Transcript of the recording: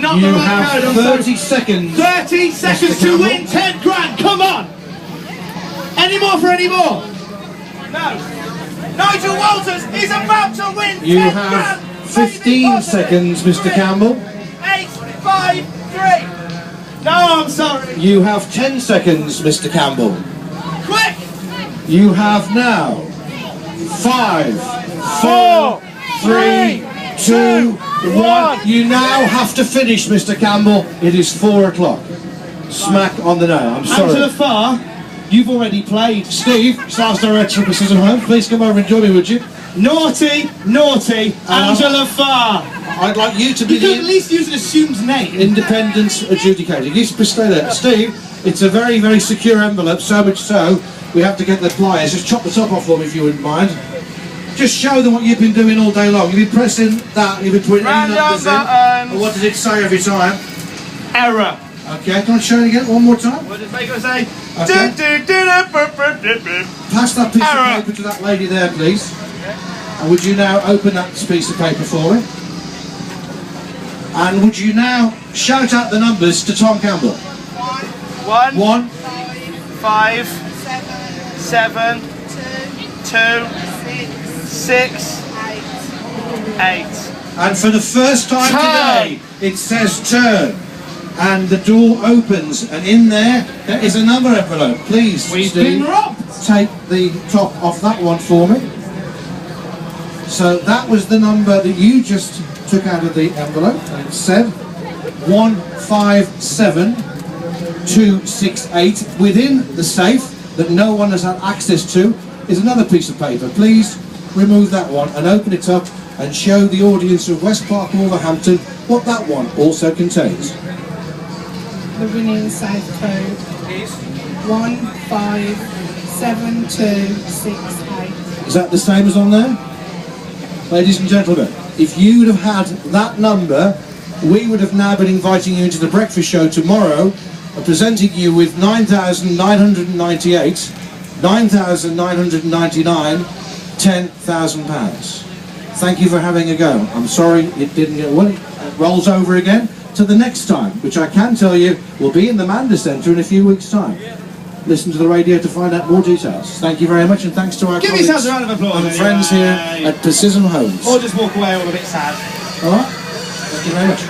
not You the right have code. 30 seconds. 30 seconds to win 10 grand. Come on. Any more for any more? No. Nigel Walters is about to win 10 You grand. have 15 seconds, Mr. Campbell. 8, 5, 3. No, I'm sorry. You have 10 seconds, Mr. Campbell. Quick. You have now 5, 4, 3, 2, 1. You now have to finish, Mr. Campbell. It is 4 o'clock. Smack on the nail. I'm sorry. Angela Farr, you've already played. Steve, Sales Director of Precision Home, please come over and join me, would you? Naughty, naughty, Angela Farr. I'd like you to be You could at the least use an assumed name. independent adjudicator. You should stay there. Steve, it's a very, very secure envelope, so much so we have to get the pliers. Just chop the top off for me if you wouldn't mind. Just show them what you've been doing all day long. You've been pressing that, you've been putting any numbers in. And what does it say every time? Error. Okay, can I show it again one more time? What does it make it say? Okay. Pass that piece Error. of paper to that lady there, please. And would you now open that piece of paper for me? And would you now shout out the numbers to Tom Cambell? 1, 5, 7, 2, 6, 8. And for the first time today, it says turn. And the door opens, and in there is another envelope. Please, We've Steve, been robbed. take the top off that one for me. So that was the number that you just took out of the envelope, and it said 157268. Within the safe that no one has had access to is another piece of paper. Please remove that one and open it up and show the audience of West Park, Wolverhampton, what that one also contains. The winning safe code is 157268. Is that the same as on there? Ladies and gentlemen, if you would have had that number, we would have now been inviting you into the breakfast show tomorrow and presenting you with 9,998, 9,999, £10,000. Thank you for having a go. I'm sorry it didn't get well. It rolls over again to the next time, which I can tell you will be in the Manda Centre in a few weeks' time. Listen to the radio to find out more details. Thank you very much, and thanks to our Give colleagues yourselves a round of applause. and friends here at Precision Homes. Or just walk away all a bit sad. All right? Thank you very much.